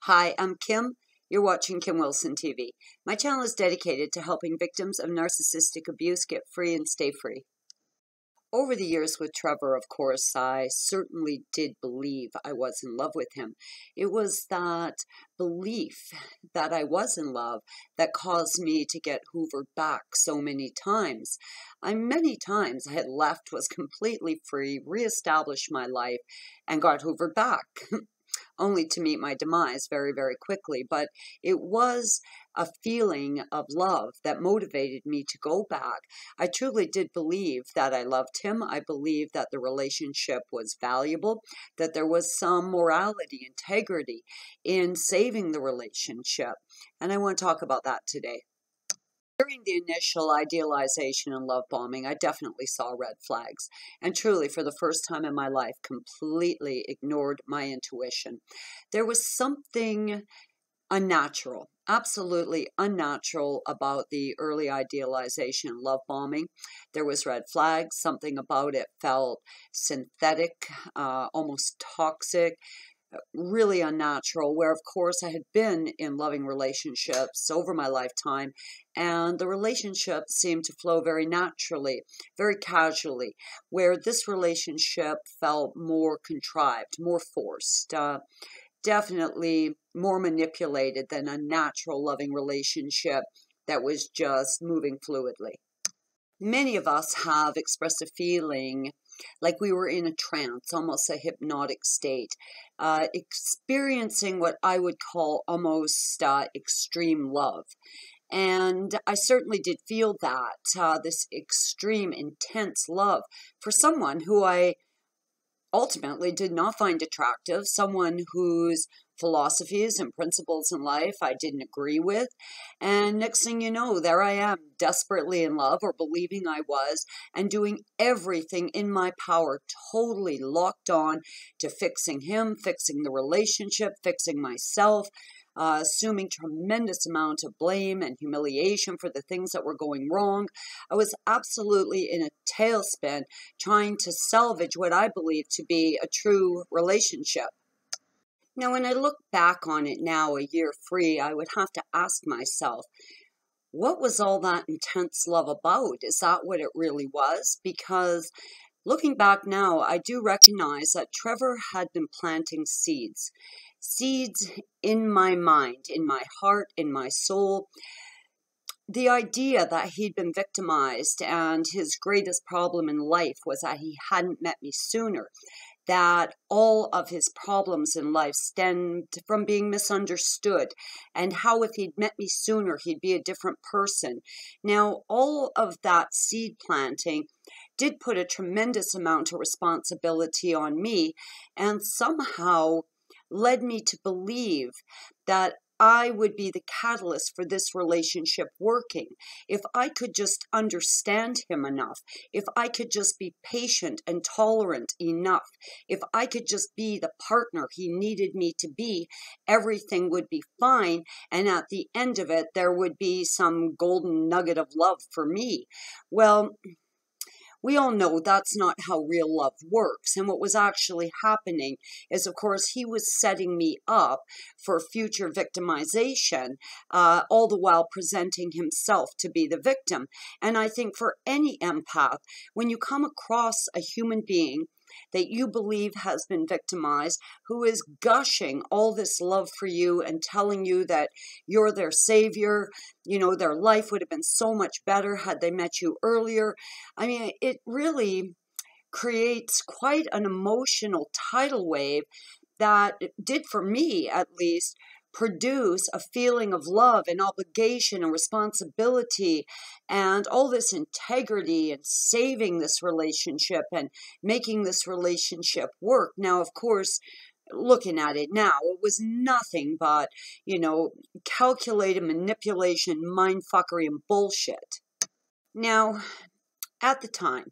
Hi, I'm Kim. You're watching Kim Wilson TV. My channel is dedicated to helping victims of narcissistic abuse get free and stay free. Over the years with Trevor, of course, I certainly did believe I was in love with him. It was that belief that I was in love that caused me to get hoovered back so many times. Many times I had left, was completely free, reestablished my life, and got hoovered back. Only to meet my demise very, very quickly. But it was a feeling of love that motivated me to go back. I truly did believe that I loved him. I believed that the relationship was valuable, that there was some morality, integrity in saving the relationship. And I want to talk about that today. During the initial idealization and love bombing, I definitely saw red flags, and truly, for the first time in my life, completely ignored my intuition. There was something unnatural, absolutely unnatural about the early idealization and love bombing. There was red flags. Something about it felt synthetic, almost toxic, really unnatural, where of course I had been in loving relationships over my lifetime, and the relationship seemed to flow very naturally, very casually, where this relationship felt more contrived, more forced, definitely more manipulated than a natural loving relationship that was just moving fluidly. Many of us have expressed a feeling like we were in a trance, almost a hypnotic state, experiencing what I would call almost extreme love. And I certainly did feel that, this extreme, intense love for someone who I ultimately did not find attractive, someone whose philosophies and principles in life I didn't agree with. And next thing you know, there I am, desperately in love, or believing I was, and doing everything in my power, totally locked on to fixing him, fixing the relationship, fixing myself, assuming tremendous amount of blame and humiliation for the things that were going wrong. I was absolutely in a tailspin trying to salvage what I believed to be a true relationship. Now, when I look back on it now, a year free, I would have to ask myself, what was all that intense love about? Is that what it really was? Because looking back now, I do recognize that Trevor had been planting seeds. Seeds in my mind, in my heart, in my soul. The idea that he'd been victimized and his greatest problem in life was that he hadn't met me sooner. That all of his problems in life stemmed from being misunderstood, and how if he'd met me sooner, he'd be a different person. Now, all of that seed planting did put a tremendous amount of responsibility on me, and somehow led me to believe that I would be the catalyst for this relationship working. If I could just understand him enough, if I could just be patient and tolerant enough, if I could just be the partner he needed me to be, everything would be fine. And at the end of it, there would be some golden nugget of love for me. Well, we all know that's not how real love works. And what was actually happening is, of course, he was setting me up for future victimization, all the while presenting himself to be the victim. And I think for any empath, when you come across a human being that you believe has been victimized, who is gushing all this love for you and telling you that you're their savior, you know, their life would have been so much better had they met you earlier. I mean, it really creates quite an emotional tidal wave that did, for me at least, produce a feeling of love and obligation and responsibility and all this integrity and saving this relationship and making this relationship work. Now, of course, looking at it now, it was nothing but, calculated manipulation, mindfuckery, and bullshit. Now, at the time,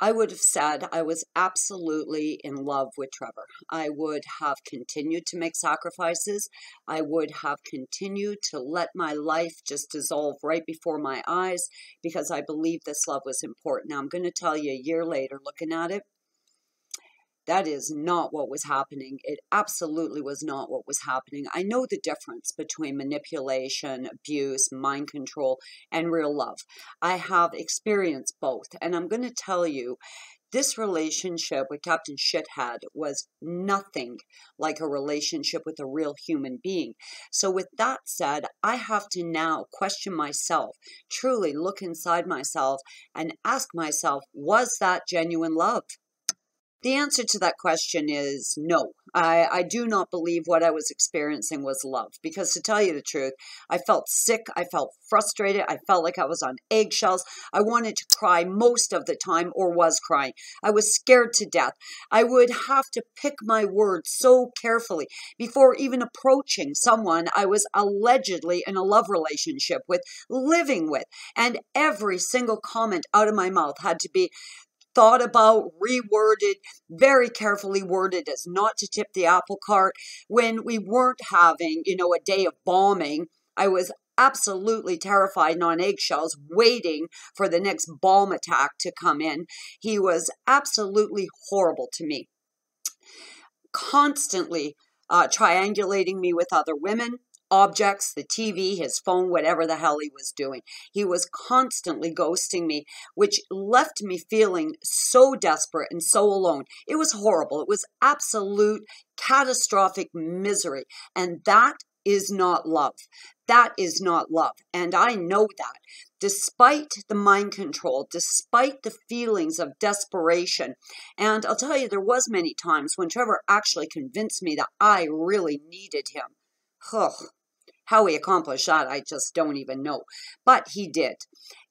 I would have said I was absolutely in love with Trevor. I would have continued to make sacrifices. I would have continued to let my life just dissolve right before my eyes because I believed this love was important. Now, I'm going to tell you a year later, looking at it, That is not what was happening. It absolutely was not what was happening. I know the difference between manipulation, abuse, mind control, and real love. I have experienced both, and I'm going to tell you, this relationship with Captain Shithead was nothing like a relationship with a real human being. So with that said, I have to now question myself, truly look inside myself and ask myself, was that genuine love? The answer to that question is no. I do not believe what I was experiencing was love, because to tell you the truth, I felt sick, I felt frustrated, I felt like I was on eggshells. I wanted to cry most of the time, or was crying. I was scared to death. I would have to pick my words so carefully before even approaching someone I was allegedly in a love relationship with, living with, and every single comment out of my mouth had to be thought about, reworded, very carefully worded as not to tip the apple cart. When we weren't having, a day of bombing, I was absolutely terrified and on eggshells, waiting for the next bomb attack to come in. He was absolutely horrible to me. Constantly triangulating me with other women, objects, the TV, his phone, whatever the hell he was doing. He was constantly ghosting me, which left me feeling so desperate and so alone. It was horrible. It was absolute catastrophic misery. And that is not love. That is not love. And I know that. Despite the mind control, despite the feelings of desperation, and I'll tell you, there was many times when Trevor actually convinced me that I really needed him. Ugh. How he accomplished that, I just don't even know. But he did.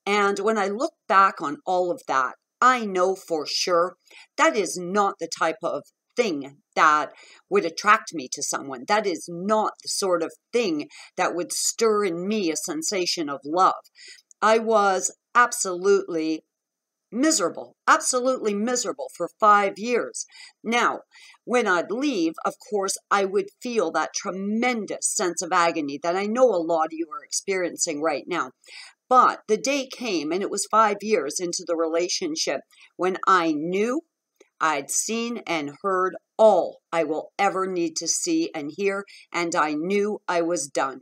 And when I look back on all of that, I know for sure that is not the type of thing that would attract me to someone. That is not the sort of thing that would stir in me a sensation of love. I was absolutely miserable for 5 years. Now, when I'd leave, of course, I would feel that tremendous sense of agony that I know a lot of you are experiencing right now. But the day came, and it was 5 years into the relationship, when I knew I'd seen and heard all I will ever need to see and hear, and I knew I was done.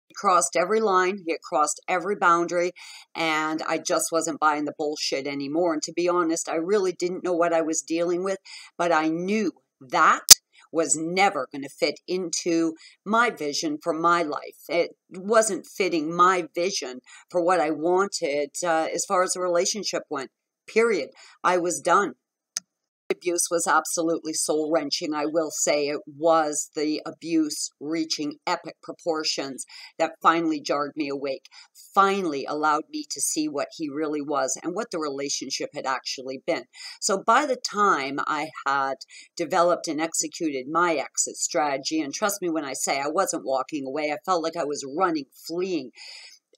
He crossed every line, he had crossed every boundary, and I just wasn't buying the bullshit anymore. And to be honest, I really didn't know what I was dealing with, but I knew that was never going to fit into my vision for my life. It wasn't fitting my vision for what I wanted as far as the relationship went, period. I was done. Abuse was absolutely soul-wrenching. I will say it was the abuse reaching epic proportions that finally jarred me awake, finally allowed me to see what he really was and what the relationship had actually been. So by the time I had developed and executed my exit strategy, and trust me when I say I wasn't walking away, I felt like I was running, fleeing,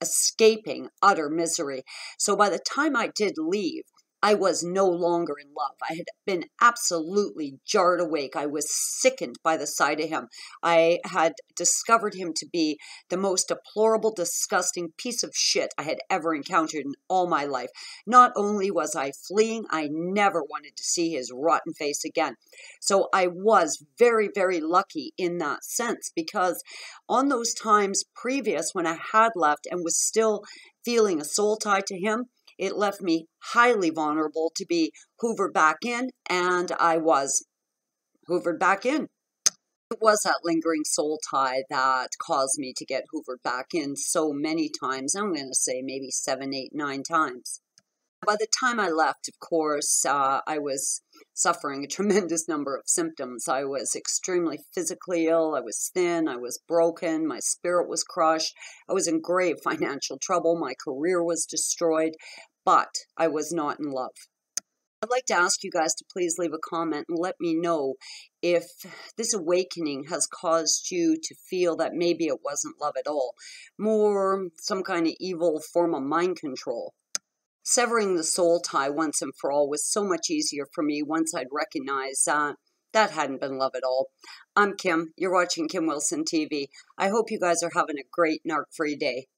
escaping utter misery. So by the time I did leave, I was no longer in love. I had been absolutely jarred awake. I was sickened by the sight of him. I had discovered him to be the most deplorable, disgusting piece of shit I had ever encountered in all my life. Not only was I fleeing, I never wanted to see his rotten face again. So I was very, very lucky in that sense, because on those times previous when I had left and was still feeling a soul tie to him, it left me highly vulnerable to be hoovered back in, and I was hoovered back in. It was that lingering soul tie that caused me to get hoovered back in so many times. I'm going to say maybe 7, 8, 9 times. By the time I left, of course, I was suffering a tremendous number of symptoms. I was extremely physically ill. I was thin. I was broken. My spirit was crushed. I was in grave financial trouble. My career was destroyed, but I was not in love. I'd like to ask you guys to please leave a comment and let me know if this awakening has caused you to feel that maybe it wasn't love at all, more some kind of evil form of mind control. Severing the soul tie once and for all was so much easier for me once I'd recognized that hadn't been love at all. I'm Kim. You're watching Kim Wilson TV. I hope you guys are having a great narc-free day.